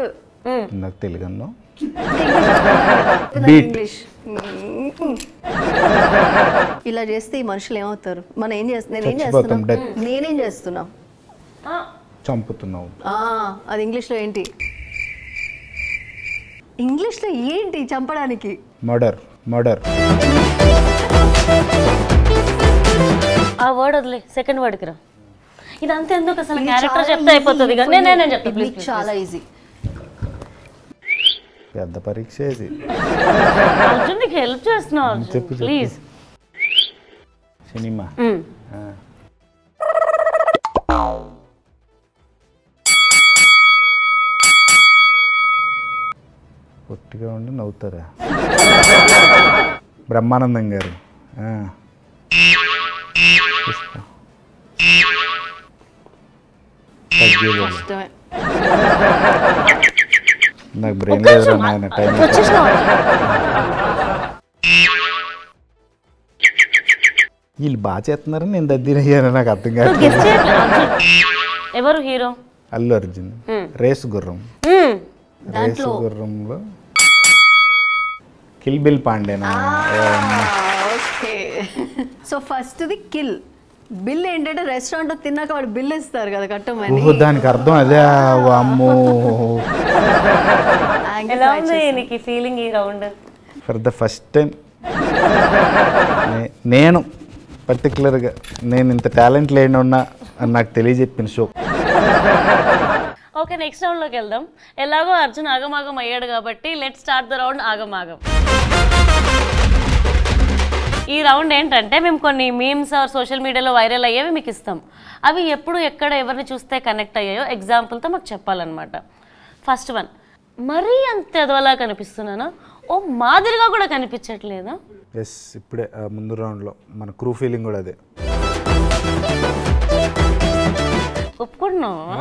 నాకు తెలుగు అన్నావు.
ఇంగ్లీష్ ఇలా చేస్తే ఈ మనుషులు ఏమవుతారు? మనం ఏం చేస్తున్నాం? నేనేం చేస్తున్నా?
చంపుతున్నావు.
అది ఇంగ్లీష్లో ఏంటి? ఇంగ్లీష్లో ఏంటి చంపడానికి?
మర్డర్. మర్డర్.
ఆ వర్డ్ వదిలే, సెకండ్ వర్డ్కి రా. ఇదంతా ఎందుకు అసలు? క్యారెక్టర్ చెప్తే అయిపోతుంది. నేను చెప్తా ప్లీజ్.
చాలా ఈజీ.
పెద్ద పరీక్ష ఇది.
అర్జున్ నీకు హెల్ప్ చేస్తున్నావు
చెప్పు
ప్లీజ్.
సినిమా. పొట్టిగా ఉండి నవ్వుతారా? బ్రహ్మానందం గారు.
కష్టమే.
నాకు బ్రెయిన్ లేదు నాయన. టైం వీళ్ళు బాగా చేస్తున్నారని నేను దద్దీనయ్యాను. నాకు అర్థం కాదు.
ఎవరు hero?
Allu Arjun. Race Gurram. Race గుర్రంలో కిల్ బిల్ పాండేనా?
ఓకే. సో ఫస్ట్ది కిల్. బిల్ ఏంటంటే రెస్టారెంట్ తిన్నాక వాడు బిల్ ఇస్తారు కదా కట్టమని.
దానికి అర్థం అదే. అమ్మో
ఎలా ఉంది నీకు ఫీలింగ్ ఈ round?
For the first time నేను పర్టికులర్గా నేను ఇంత టాలెంట్ లేని ఉన్నా అని నాకు తెలియజెప్పిన షో.
ఓకే, నెక్స్ట్ రౌండ్లోకి వెళ్దాం. ఎలాగో అర్జున్ ఆగమాగం అయ్యాడు కాబట్టి లెట్ స్టార్ట్ ద రౌండ్ ఆగమాగం. ఈ రౌండ్ ఏంటంటే మేము కొన్ని మీమ్స్ ఆర్ సోషల్ మీడియాలో వైరల్ అయ్యేవి మీకు ఇస్తాం. అవి ఎప్పుడు ఎక్కడ ఎవరిని చూస్తే కనెక్ట్ అయ్యాయో ఎగ్జాంపుల్తో మాకు చెప్పాలన్నమాట. ఫస్ట్ వన్, మరీ అంత ఎదవలా కనిపిస్తున్నానా? ఓ మాదిరిగా కూడా కనిపించట్లేదా?
ఎస్, ఇప్పుడే ముందు రౌండ్లో మన క్రూ ఫీలింగ్ కూడా అదే.
ఒప్పుకుంటున్నావా?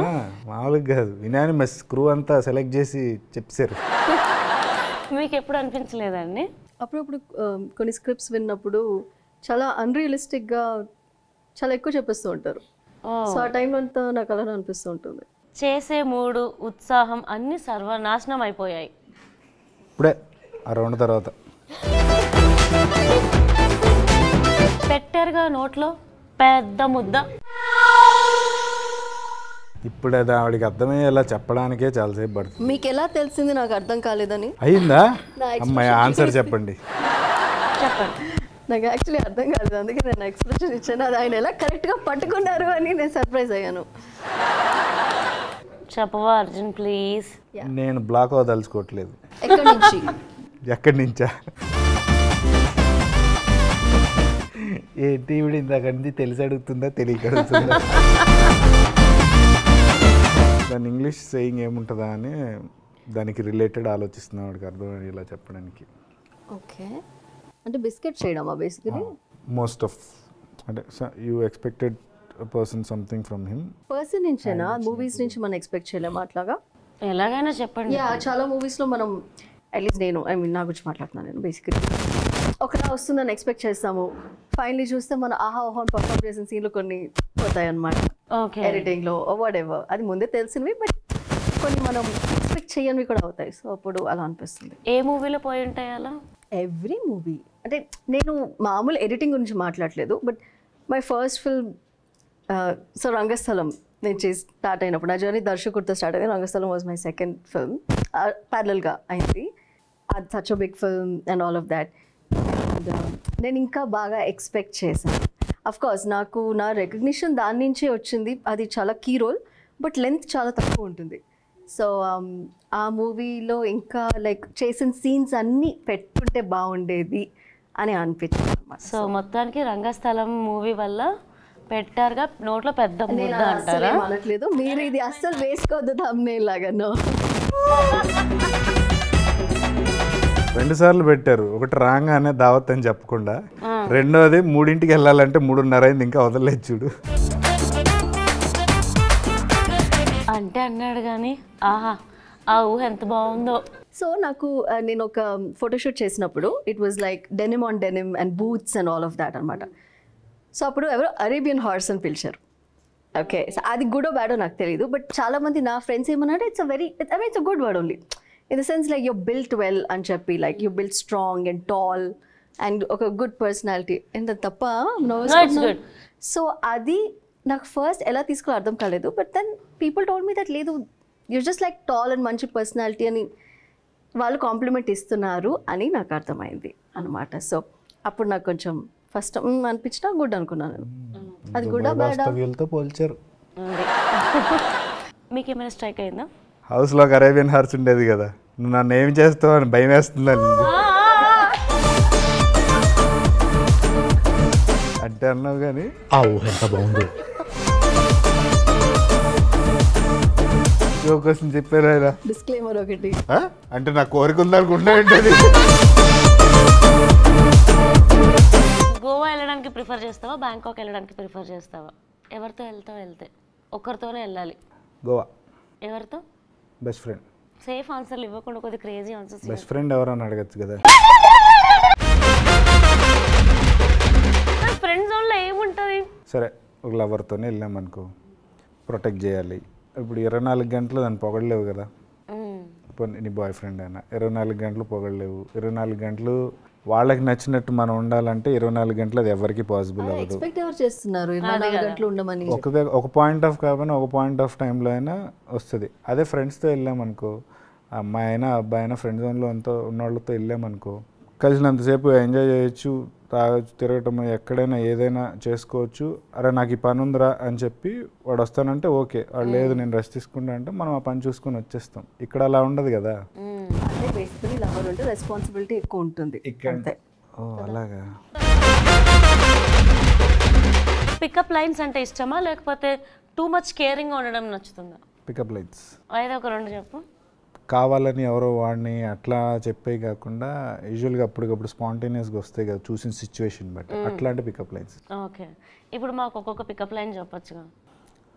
మామూలుగా కాదు, యునానిమస్ క్రూ అంతా సెలెక్ట్ చేసి చెప్పారు.
మీకు ఎప్పుడు అనిపించలేదండి?
అప్పుడప్పుడు కొన్ని స్క్రిప్ట్స్ విన్నప్పుడు చాలా అన్రియలిస్టిక్గా చాలా ఎక్కువ చెప్పేస్తూ ఉంటారు. సో ఆ టైంలో అంతా నాకు అలానే అనిపిస్తూ ఉంటుంది.
చేసే మూడు, ఉత్సాహం అన్నీ సర్వనాశనం అయిపోయాయి
ఇప్పుడే ఆ రౌండ్ తర్వాత.
పెట్టారుగా నోట్లో పెద్ద ముద్ద.
ఇప్పుడు అది ఆవిడకి అర్థమయ్యేలా చెప్పడానికే చాలాసేపు పడుతుంది.
మీకు ఎలా తెలిసింది నాకు అర్థం కాలేదని?
అయ్యిందా? అమ్మాయి ఆన్సర్ చెప్పండి.
చెప్పండి.
నాకు యాక్చువల్లీ అర్థం కాలేదు, అందుకే నేను ఎక్స్ప్రెషన్ ఇచ్చాను. అది ఆయన ఎలా కరెక్ట్గా పట్టుకున్నారు అని నేను సర్ప్రైజ్ అయ్యాను.
చెప్పవా అర్జున్ ప్లీజ్.
నేను బ్లాక్ అవ్వదలుచుకోవట్లేదు.
ఎక్కడి నుంచి?
ఎక్కడి నుంచా? ఏంటి ఇప్పుడు ఇంతక నుంచి తెలిసి అడుగుతుందా తెలియక అడుగుతుందా? దాని ఇంగ్లీష్ సేయింగ్ ఏముంటుందా అని దానికి రిలేటెడ్ ఆలోచిస్తున్నాం, వాడికి అర్థం ఇలా చెప్పడానికి.
ఓకే, అంటే బిస్కెట్ చేయడమా బేసికలీ?
మోస్ట్ ఆఫ్ అంటే you expected person something from him.
Person నుంచేనా, మూవీస్ నుంచి మనం ఎక్స్పెక్ట్ చేయలేము అట్లాగా?
ఎలాగైనా చెప్పండి.
యా, చాలా మూవీస్లో మనం అట్లీస్ట్ నేను నా గురించి మాట్లాడుతున్నాను నేను బేసికలీ ఒకలా వస్తుందని ఎక్స్పెక్ట్ చేస్తాము, ఫైనలీ చూస్తే మన ఆహా ఓహో పర్ఫామ్ చేసిన సీన్లు కొన్ని పోతాయి అన్నమాట.
ఓకే,
ఎడిటింగ్లో వాట్ ఎవర్, అది ముందే తెలిసినవి బట్ కొన్ని మనం ఎక్స్పెక్ట్ చేయనివి కూడా అవుతాయి. సో అప్పుడు అలా అనిపిస్తుంది.
ఏ మూవీలో పోయి ఉంటాయి అలా?
ఎవ్రీ మూవీ అంటే నేను మామూలు ఎడిటింగ్ గురించి మాట్లాడలేదు, but my first film so Rangasthalam నేను చేసి స్టార్ట్ అయినప్పుడు, నా జర్నీ దర్శకుడితో స్టార్ట్ అయింది. Rangasthalam was my second film, ప్యారలల్గా అయింది. అది such a big film and all of that. నేను ఇంకా బాగా ఎక్స్పెక్ట్ చేశాను. అఫ్కోర్స్ నాకు నా రికగ్నిషన్ దాని నుంచే వచ్చింది, అది చాలా కీ రోల్, బట్ లెంత్ చాలా తక్కువ ఉంటుంది. సో ఆ మూవీలో ఇంకా లైక్ చేసిన సీన్స్ అన్నీ పెట్టుకుంటే బాగుండేది అని అనిపించింది అన్నమాట.
సో మొత్తానికి రంగస్థలం మూవీ వల్ల పెట్టారుగా నోట్లో పెద్ద ముద్ద అంటారా?
అనట్లేదు, మీరు ఇది అస్సలు వేసుకోవద్దు thumbnail లాగాను.
2 సార్లు పెట్టారు, ఒకటి రాగానే దావత్ అని చెప్పకుండా, రెండోది 3ంటికి వెళ్ళాలంటే 3:30 అయింది ఇంకా వదలలేదు చూడు.
అంటే అన్నాడు కానీ ఆహా ఆ ఊహ ఎంత బాగుందో.
సో నాకు నేను ఒక ఫోటోషూట్ చేసినప్పుడు it was like denim on denim and boots and all of that అనమాట. సో అప్పుడు ఎవరో అరేబియన్ హార్స్ అని పిలిచారు. ఓకే, సో అది గుడో బ్యాడో నాకు తెలియదు, బట్ చాలామంది నా ఫ్రెండ్స్ ఏమన్నారంటే it's a very it's a good word only in the sense like you built well అని చెప్పి, like you built strong and tall and ఒక గుడ్ పర్సనాలిటీ. ఎంత తప్ప సో అది నాకు ఫస్ట్ ఎలా తీసుకోవాలో అర్థం కాలేదు, but then people told me that లేదు you just like tall and మంచి పర్సనాలిటీ అని వాళ్ళు కాంప్లిమెంట్ ఇస్తున్నారు అని నాకు అర్థమైంది అనమాట. సో అప్పుడు నాకు కొంచెం ఫస్ట్ అనిపించినా గుడ్ అనుకున్నాను. అది కూడా
వాస్తవ్యాలతో పోల్చారు.
మీకు ఏమైనా స్ట్రైక్ అయిందా?
హౌస్లో ఒక అరేబియన్ హార్స్ ఉండేది కదా, నువ్వు నన్ను ఏం చేస్తావు అని భయం వేస్తుందని అంటే అన్నావు కానీ
ఆ ఊహ ఎంత బాగుంది.
క్వశ్చన్ చెప్పారు ఆయన
డిస్క్లైమర్ ఒకటి
అంటే నా కోరిక ఉందనుకుంటా ఏంటది.
గోవా వెళ్ళడానికి ప్రిఫర్ చేస్తావా, బ్యాంకాక్ వెళ్ళడానికి ప్రిఫర్ చేస్తావా? ఎవరితో వెళ్తావో వెళ్తే ఒక్కరితోనే వెళ్ళాలి.
గోవా.
ఎవరితో?
Best friend.
సేఫ్ ఆన్సర్లు ఇవ్వకుండా కొద్దిగా క్రేజీ ఆన్సర్స్.
బెస్ట్ ఫ్రెండ్ ఎవరని అడగచ్చు కదా.
ఫ్రెండ్ జోన్లో ఏముంటుంది?
సరే, ఒక లవర్తోనే వెళ్ళామనుకో, ప్రొటెక్ట్ చేయాలి. ఇప్పుడు 24 గంటలు దాన్ని పొగడలేవు కదా. నీ బాయ్ ఫ్రెండ్ అయినా 24 గంటలు పొగడలేవు. 24 గంటలు వాళ్ళకి నచ్చినట్టు మనం ఉండాలంటే 24 గంటలు అది ఎవరికి పాసిబుల్ అవ్వదు.
ఎక్స్పెక్ట్ ఎవరు చేస్తున్నారు 24 గంటలు ఉండమని?
ఒక పాయింట్ ఆఫ్ కాకపోయినా ఒక పాయింట్ ఆఫ్ టైంలో అయినా వస్తుంది. అదే ఫ్రెండ్స్తో వెళ్ళామనుకో, అమ్మాయి అయినా అబ్బాయి అయినా ఫ్రెండ్ జోన్లో అంతా ఉన్నవాళ్ళతో వెళ్ళామనుకో, కలిసినంతసేపు ఎంజాయ్ చేయొచ్చు, తాగొచ్చు, తిరగటం, ఎక్కడైనా ఏదైనా చేసుకోవచ్చు. అరే నాకు ఈ పని ఉందిరా అని చెప్పి వాడు వస్తానంటే ఓకే, వాడు లేదు నేను రెస్ట్ తీసుకుంటా అంటే మనం ఆ పని చూసుకొని వచ్చేస్తాం. ఇక్కడ అలా ఉండదు కదా.
అంటే బేసికలీ లవర్ ఉంటే రెస్పాన్సిబిలిటీ ఎక్కువ ఉంటుంది.
ఓ అలాగా.
పికప్ లైన్స్ అంటే ఇష్టమా, లేకపోతే టూ మచ్ కేరింగ్ ఉండడం నచ్చుతుందా?
పికప్ లైన్స్
అయితే ఒక 2 చెప్పు.
కావాలని ఎవరో వాడిని అట్లా చెప్పే కాకుండా యూజువల్గా అప్పటికప్పుడు స్పాంటేనియస్గా వస్తాయి కదా, చూసిన సిచ్యువేషన్ బట్టి, అట్లాంటి పికప్ లైన్స్.
ఓకే, ఇప్పుడు మాకు ఒక్కొక్క పికప్ లైన్ చెప్పొచ్చుగా.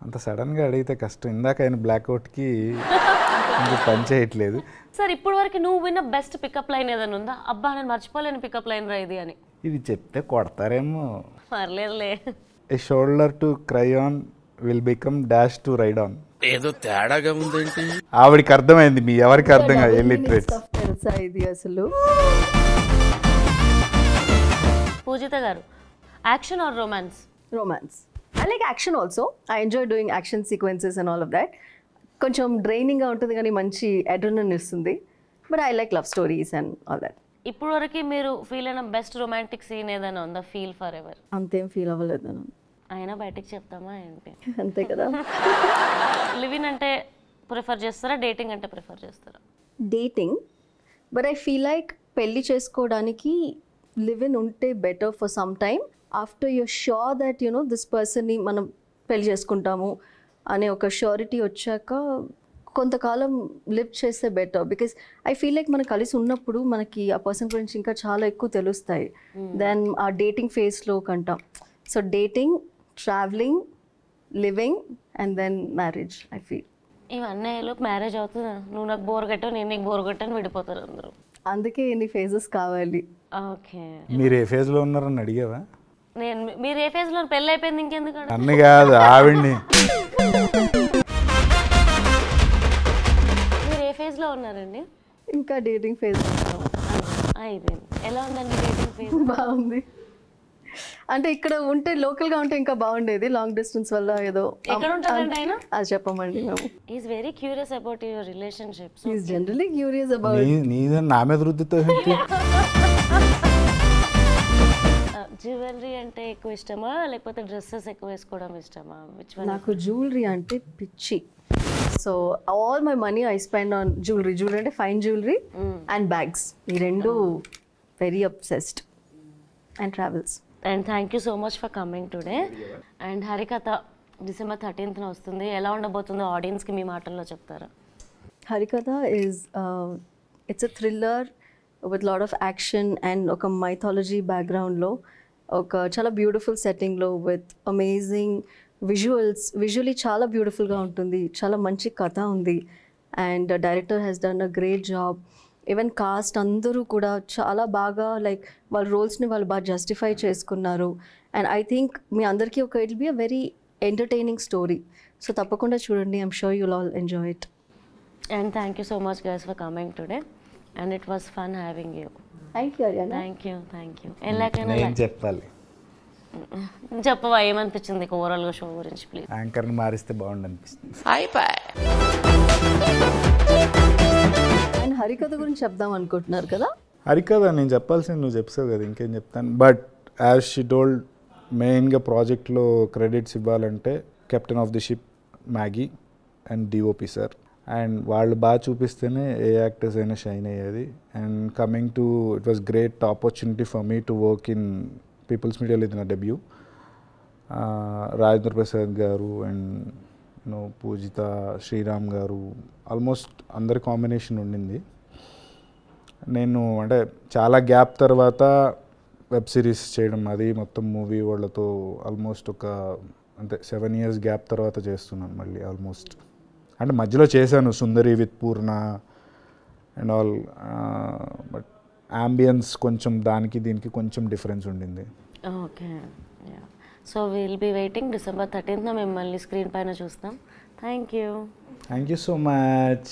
అంత సడన్గా అడిగితే కష్టం. ఇందాక ఆయన బ్లాక్అవుట్కి పని చేయట్లేదు.
సార్ ఇప్పుడు వరకు నువ్వు విన్న బెస్ట్ పికప్ లైన్ ఏదైనా ఉందా? అబ్బా నేను మర్చిపోలేని పికప్ లైన్ రా ఇది అని.
ఇది చెప్తే కొడతారేమో.
పర్లేదులే.
A shoulder to cry on will become dash to ride on.
ఏదో తేడాగా ఉందేంటి?
ఆవిడికి అర్థమైంది, మీ ఎవరికి అర్థం కాదు.
తెలుసా ఇది అసలు?
పూజిత గారు, action are romance?
Romance. I like action also. I enjoy doing action sequences and all of that. కొంచెం డ్రైనింగ్గా ఉంటుంది కానీ మంచి అడ్రినలిన్ ఇస్తుంది. But I like love stories and all that.
ఇప్పుడు వరకు మీరు ఫీల్ అయిన బెస్ట్ రొమాంటిక్ సీన్ ఏదైనా ఉందా? Feel for ever.
అంతేం ఫీల్ అవ్వలేదు నేను.
అయినా బయటికి చెప్తామా ఏంటి?
అంతే కదా.
లివిన్ అంటే ప్రిఫర్ చేస్తారా, డేటింగ్ అంటే ప్రిఫర్ చేస్తారా?
Dating, but I feel like పెళ్ళి చేసుకోవడానికి లివ్ ఇన్ ఉంటే better for some time after you're sure that this పర్సన్ని మనం పెళ్లి చేసుకుంటాము అనే ఒక షూరిటీ వచ్చాక కొంతకాలం లివ్ చేస్తే better. Because I feel like మనం కలిసి ఉన్నప్పుడు మనకి ఆ పర్సన్ గురించి ఇంకా చాలా ఎక్కువ తెలుస్తాయి దెన్ ఆ డేటింగ్ ఫేజ్లో కంటాం. So dating, travelling, living and then marriage I feel.
ఇవన్నీ మ్యారేజ్ అవుతుందా? నువ్వు నాకు బోర్ కట్టావు, నేను నీకు బోర్ కట్టాను, విడిపోతారు అందరూ.
అందుకే ఎన్ని ఫేజెస్ కావాలి.
ఓకే,
మీరు ఏ ఫేజ్లో ఉన్నారని అడిగావా?
మీరు ఏ ఫేజ్లో? పెళ్ళి అయిపోయింది, ఇంకెందుకు?
అన్ని కాదు, ఆవిడ్ని.
మీరు ఏ ఫేజ్లో ఉన్నారండి?
ఇంకా డేటింగ్ ఫేజ్
అయిపోయింది. ఎలా ఉందండి డేటింగ్ ఫేజ్?
బాగుంది. అంటే ఇక్కడ ఉంటే లోకల్గా ఉంటే ఇంకా బాగుండేది. లాంగ్ డిస్టెన్స్ వల్ల ఏదో
ఎక్కడ ఉంటారండి ఆయన?
అది చెప్పమండి మేము.
Is very curious about your relationships.
Is generally curious about.
నీదే నా మీద రుద్దుతో
జ్యువెలరీ అంటే ఎక్కువ ఇష్టమా, లేకపోతే డ్రెస్సెస్ ఎక్కువ వేసుకోవడం ఇష్టమా?
నాకు జ్యువెలరీ అంటే పిచ్చి. So all my money I spend on jewellery. Jewellery అంటే ఫైన్ జ్యువెలరీ అండ్ బ్యాగ్స్. ఈ రెండు very obsessed. And travels.
And thank you so much for coming today. And Harikatha December 13th వస్తుంది. ఎలా ఉండబోతుందో ఆడియన్స్కి మీ మాటల్లో చెప్తారా?
Harikatha is it's a thriller with lot of action and ఒక మైథాలజీ బ్యాక్గ్రౌండ్లో ఒక చాలా బ్యూటిఫుల్ సెట్టింగ్లో విత్ అమేజింగ్ విజువలీ చాలా బ్యూటిఫుల్గా ఉంటుంది. చాలా మంచి కథ ఉంది and director has done a great job. Even cost అందరూ కూడా చాలా బాగా లైక్ వాళ్ళ రోల్స్ని వాళ్ళు బాగా జస్టిఫై చేసుకున్నారు. అండ్ ఐ థింక్ మీ అందరికీ ఒక it be a very entertaining story. So తప్పకుండా చూడండి. I'm sure you'll all enjoy it.
And thank you so much guys for coming today. And it was fun having you.
Thank you Ariana.
Thank you. ఎలాగైనా
చెప్పాలి.
చెప్పవా ఏమనిపించింది ఓవరాల్గా show గురించి please?
యాంకర్ని మారిస్తే బాగుండు అనిపిస్తుంది.
అండ్ హరికథ గురించి చెప్దాం అనుకుంటున్నారు కదా?
హరికథ నేను చెప్పాల్సింది నువ్వు చెప్పావు కదా, ఇంకేం చెప్తాను. బట్ యాజ్ షీ టోల్డ్, మెయిన్గా ప్రాజెక్ట్లో క్రెడిట్స్ ఇవ్వాలంటే captain of the ship Maggie and DOP sir. And వాళ్ళు బాగా చూపిస్తేనే ఏ యాక్టర్స్ అయినా షైన్ అయ్యేది. And coming to it was great opportunity for me to work in people's మీడియాలో. ఇది నా డెబ్యూ. రాజేంద్ర ప్రసాద్ గారు అండ్ పూజిత, శ్రీరామ్ గారు, ఆల్మోస్ట్ అందరి కాంబినేషన్ ఉండింది. నేను అంటే చాలా గ్యాప్ తర్వాత వెబ్ సిరీస్ చేయడం, అది మొత్తం మూవీ వాళ్ళతో ఆల్మోస్ట్ ఒక అంటే 7 years గ్యాప్ తర్వాత చేస్తున్నాను మళ్ళీ ఆల్మోస్ట్. అంటే మధ్యలో చేశాను Sundari with Poorna and all, but ambience కొంచెం దానికి దీనికి కొంచెం డిఫరెన్స్ ఉండింది.
Okay, so will be waiting. December 13th మిమ్మల్ని స్క్రీన్ పైన చూస్తాం. Thank you
so much.